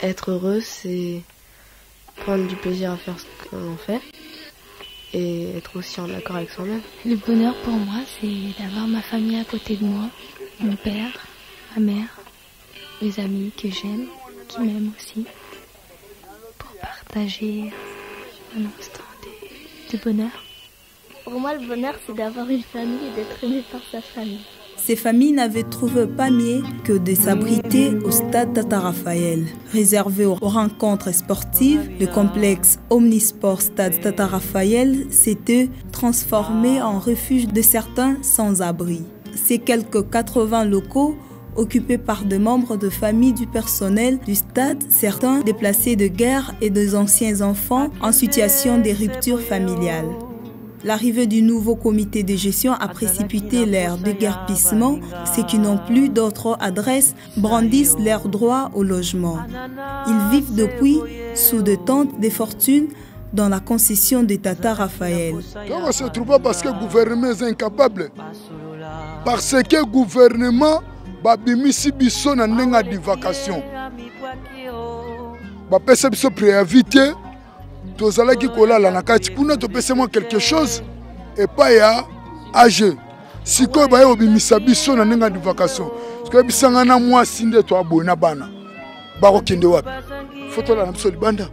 Être heureux, c'est prendre du plaisir à faire ce qu'on fait et être aussi en accord avec soi-même. Le bonheur pour moi, c'est d'avoir ma famille à côté de moi, mon père, ma mère, les amis que j'aime, qui m'aiment aussi, pour partager un instant de bonheur. Pour moi, le bonheur, c'est d'avoir une famille et d'être aimé par sa famille. Ces familles n'avaient trouvé pas mieux que de s'abriter au stade Tata Raphaël. Réservé aux rencontres sportives, le complexe Omnisport Stade Tata Raphaël s'était transformé en refuge de certains sans-abri. Ces quelques 80 locaux occupés par des membres de familles du personnel du stade, certains déplacés de guerre et des anciens enfants en situation de rupture familiale. L'arrivée du nouveau comité de gestion a précipité l'ère déguerpissement. Ceux qui n'ont plus d'autres adresses brandissent leur droit au logement. Ils vivent depuis sous des tentes de fortune dans la concession de Tata Raphaël. On se trouve parce que le gouvernement est incapable. Parce que le gouvernement a mis biso na nenga di vacation. Ba pesa biso préavis. Tozalaki kolala na kati kuna topesemo quelque chose et pas ya âge. Siko ba yo bimisa biso na nenga di vacation. Siko bisanga na mwasi nde to abona bana. Ba ko kende wapi? Photo la na biso libanda.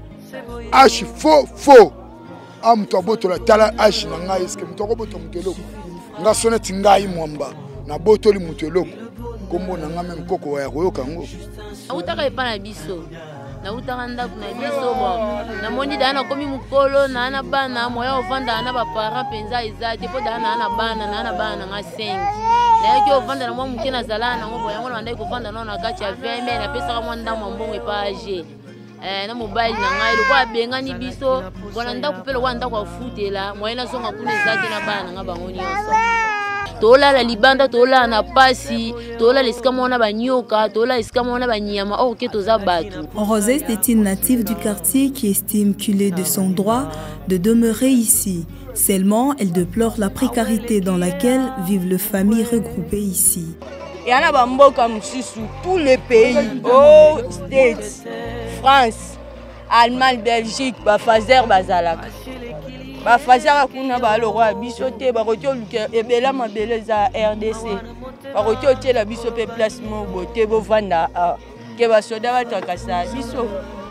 Âge faux. Am to abotola tala âge na ngai eske mutoko boto mukeloko. Nga soneti ngai mwamba na botoli muteloko. Kombo na nga même koko ya koyoka ngo. Utaka epana biso. Na utaka ndaku na biso bon. Na moni dana komi mukolo na ana bana moya ovanda na ba parents penza ezate po dana na bana nga 5. Na yaki ovanda na mwa mukena zala na ngo yango na ndai ko vanda na kati ya 20 mais na pesa mwa ndamwa mbongo epaje. Na mobile na ngai lo kwa bengani biso bona ndaku pelo kwa ndaku afutela moya na songa kuna ezate na bana nga bango nyonso. Tola la libanda tola na pasi tola lesika mona banyoka tola lesika mona banyama or ke toza batu. Rosette est une native du quartier qui estime qu'il est de son droit de demeurer ici. Seulement, elle déplore la précarité dans laquelle vivent les familles regroupées ici. Il y en a bamboka mususu tous les pays, aux States, France, Allemagne, Belgique, bafazer bazalaka. Bafazaka kuna balorwa biso te bakotyo luka ebela mabele za RDC bakotyo te la biso pe placement bote bovanda ke basoda batakasa biso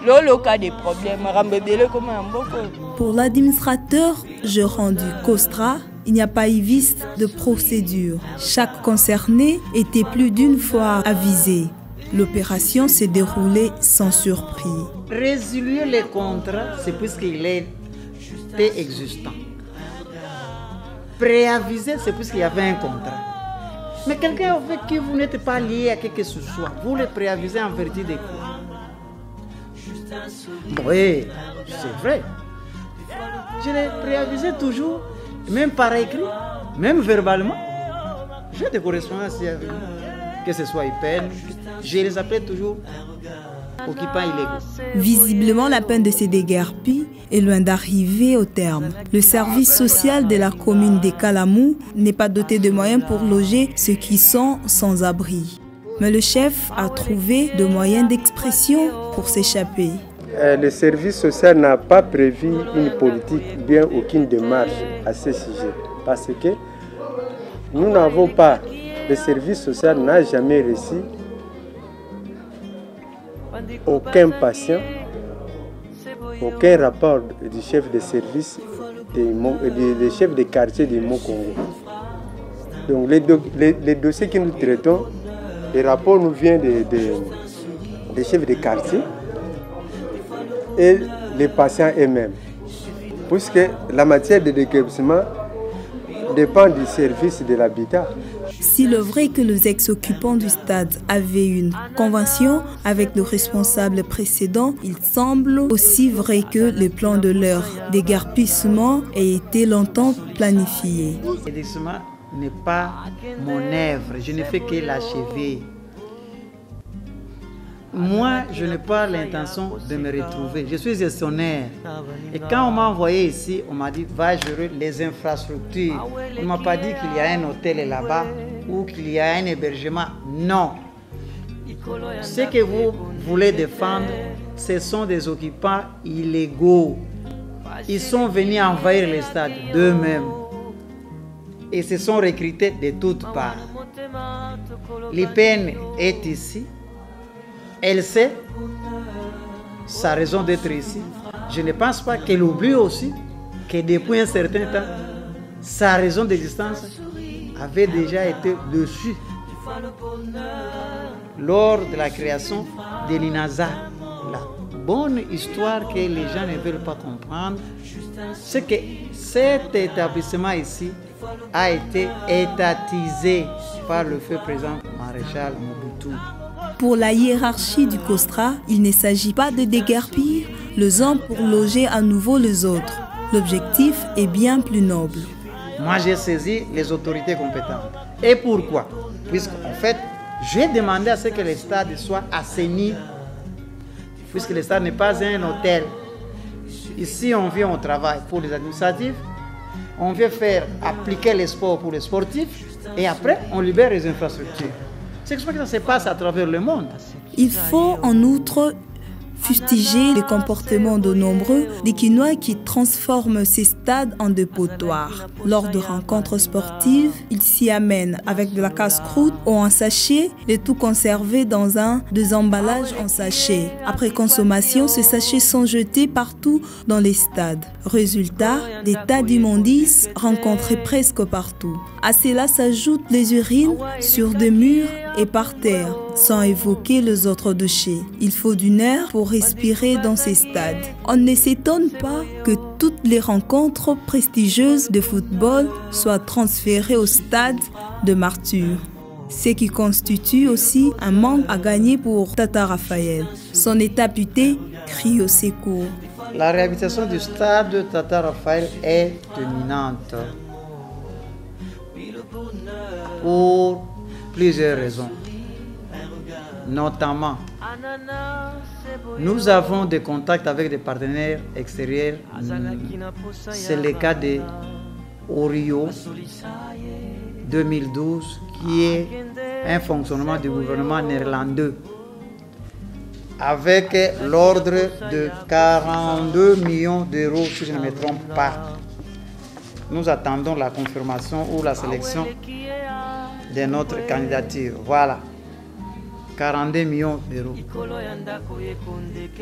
lolo cas de problème rambebele comme mboko. Pour l'administrateur gérant du COSTRA, il n'y a pas eu vice de procédure. Chaque concerné était plus d'une fois avisé. L'opération s'est déroulée sans surprise. Résilier les contrats, c'est puisqu'il est existant. Préaviser, c'est puisqu'il y avait un contrat. Mais quelqu'un avec qui vous n'êtes pas lié à quelque chose, vous le préavisez en vertu de quoi? Oui, c'est vrai. Je les préavisais toujours, même par écrit, même verbalement. J'ai des correspondances avec eux, que ce soit IPN, je les appelle toujours occupants illégaux. Visiblement, la peine de ces déguerpis est loin d'arriver au terme. Le service social de la commune de Kalamou n'est pas doté de moyens pour loger ceux qui sont sans abri. Mais le chef a trouvé de moyens d'expression pour s'échapper. Le service social n'a pas prévu une politique, bien aucune démarche à ce sujet. Parce que nous n'avons pas, le service social n'a jamais reçu aucun patient, aucun rapport du chef de service des chefs de quartier du Mont-Congo. Donc les dossiers que nous traitons, les rapports nous viennent des chefs de quartier et les patients eux-mêmes. Puisque la matière de déguerpissement dépend du service de l'habitat. S'il est vrai que les ex-occupants du stade avaient une convention avec le responsable précédent, il semble aussi vrai que le plan de leur déguerpissement ait été longtemps planifié. Le déguerpissement n'est pas mon œuvre, je ne fais que l'achever. Moi, je n'ai pas l'intention de me retrouver. Je suis gestionnaire. Et quand on m'a envoyé ici, on m'a dit va gérer les infrastructures. On ne m'a pas dit qu'il y a un hôtel là-bas ou qu'il y a un hébergement. Non. Ce que vous voulez défendre, ce sont des occupants illégaux. Ils sont venus envahir les stades d'eux-mêmes et se sont recrutés de toutes parts. L'IPN est ici. Elle sait sa raison d'être ici. Je ne pense pas qu'elle oublie aussi que depuis un certain temps, sa raison d'existence avait déjà été dessus lors de la création de l'INASA. La bonne histoire que les gens ne veulent pas comprendre, c'est que cet établissement ici a été étatisé par le feu président maréchal Mobutu. Pour la hiérarchie du COSTRA, il ne s'agit pas de déguerpir les uns pour loger à nouveau les autres. L'objectif est bien plus noble. Moi, j'ai saisi les autorités compétentes. Et pourquoi? Puisqu'en fait, j'ai demandé à ce que le stade soit assaini, puisque le stade n'est pas un hôtel. Ici, on vient au travail pour les administratifs, on vient faire appliquer les sports pour les sportifs, et après, on libère les infrastructures. C'est comme ça que ça se passe à travers le monde. Il faut en outre fustiger le comportement de nombreux des Quinois qui transforment ces stades en dépotoirs. Lors de rencontres sportives, ils s'y amènent avec de la casse-croûte ou en sachet, le tout conservé dans des emballages en sachet. Après consommation, ces sachets sont jetés partout dans les stades. Résultat, des tas d'immondices rencontrés presque partout. À cela s'ajoutent les urines sur des murs et par terre, sans évoquer les autres déchets. Il faut d'une heure pour respirer dans ces stades. On ne s'étonne pas que toutes les rencontres prestigieuses de football soient transférées au stade de Martyrs. Ce qui constitue aussi un manque à gagner pour Tata Raphaël. Son état puté crie au secours. La réhabilitation du stade de Tata Raphaël est imminente pour plusieurs raisons. Notamment, nous avons des contacts avec des partenaires extérieurs. C'est le cas de Orio 2012, qui est un fonctionnement du gouvernement néerlandais, avec l'ordre de 42 millions d'euros, si je ne me trompe pas. Nous attendons la confirmation ou la sélection de notre candidature. Voilà, 42 millions d'euros.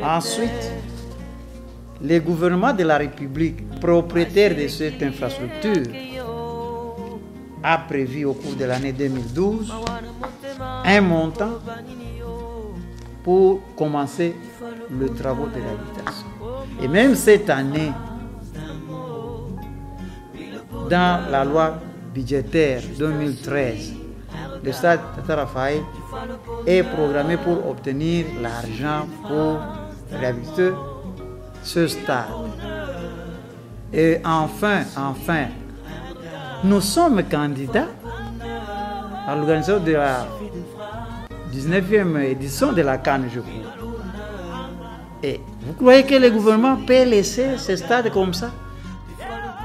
Ensuite, le gouvernement de la République, propriétaire de cette infrastructure, a prévu au cours de l'année 2012 un montant pour commencer le travaux de réhabilitation. Et même cette année, dans la loi budgétaire 2013, le stade Tata Raphaël est programmé pour obtenir l'argent pour réhabiliter ce stade. Et enfin, nous sommes candidats à l'organisation de la 19e édition de la CAN, je crois. Et vous croyez que le gouvernement peut laisser ce stade comme ça?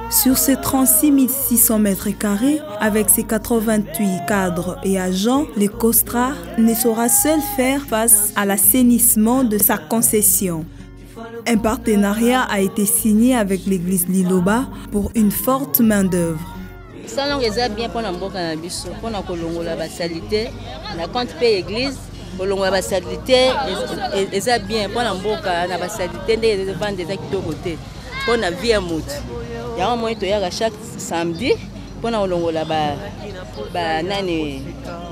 Sur ces 36 600 mètres carrés, avec ses 88 cadres et agents, le COSTRA ne saura seul faire face à l'assainissement de sa concession. Un partenariat a été signé avec l'église Liloba pour une forte main-d'œuvre. Ça est bien pour la kolongola basalité, la compte paye église, kolongola basalité, est bien pour la mboka na basalité des ventes des actes de côté. Pour la vie à mout. Il y a un moyen de y chaque samedi pour la kolongola nani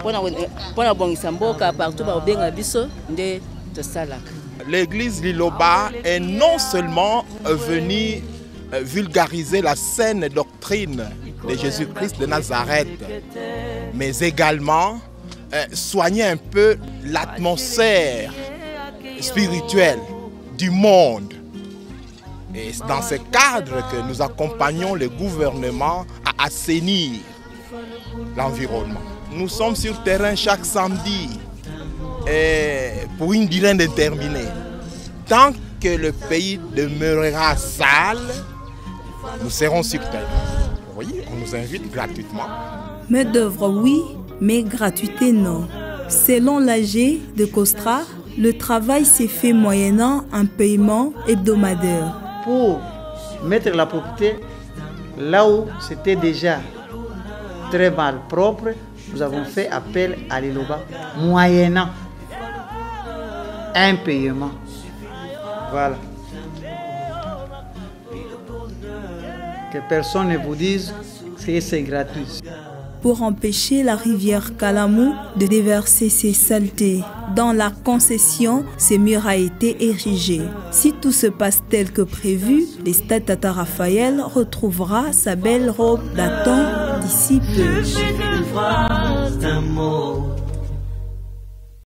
pour la bonne samboka partout par bien abisso de salak. L'église Liloba est non seulement venue vulgariser la saine doctrine de Jésus-Christ de Nazareth, mais également soigner un peu l'atmosphère spirituelle du monde. Et c'est dans ce cadre que nous accompagnons le gouvernement à assainir l'environnement. Nous sommes sur terrain chaque samedi pour une durée indéterminée. Tant que le pays demeurera sale, nous serons sur terre. Oui, on nous invite gratuitement. Main d'œuvre, oui, mais gratuité, non. Selon l'AG de COSTRA, Le travail s'est fait moyennant un paiement hebdomadaire. Pour mettre la propreté là où c'était déjà très mal propre, nous avons fait appel à l'Iloba moyennant un paiement. Voilà. Que personne ne vous dise que c'est gratuit. Pour empêcher la rivière Kalamou de déverser ses saletés dans la concession, ce mur a été érigé. Si tout se passe tel que prévu, le Stade Tata Raphaël retrouvera sa belle robe datant d'ici peu.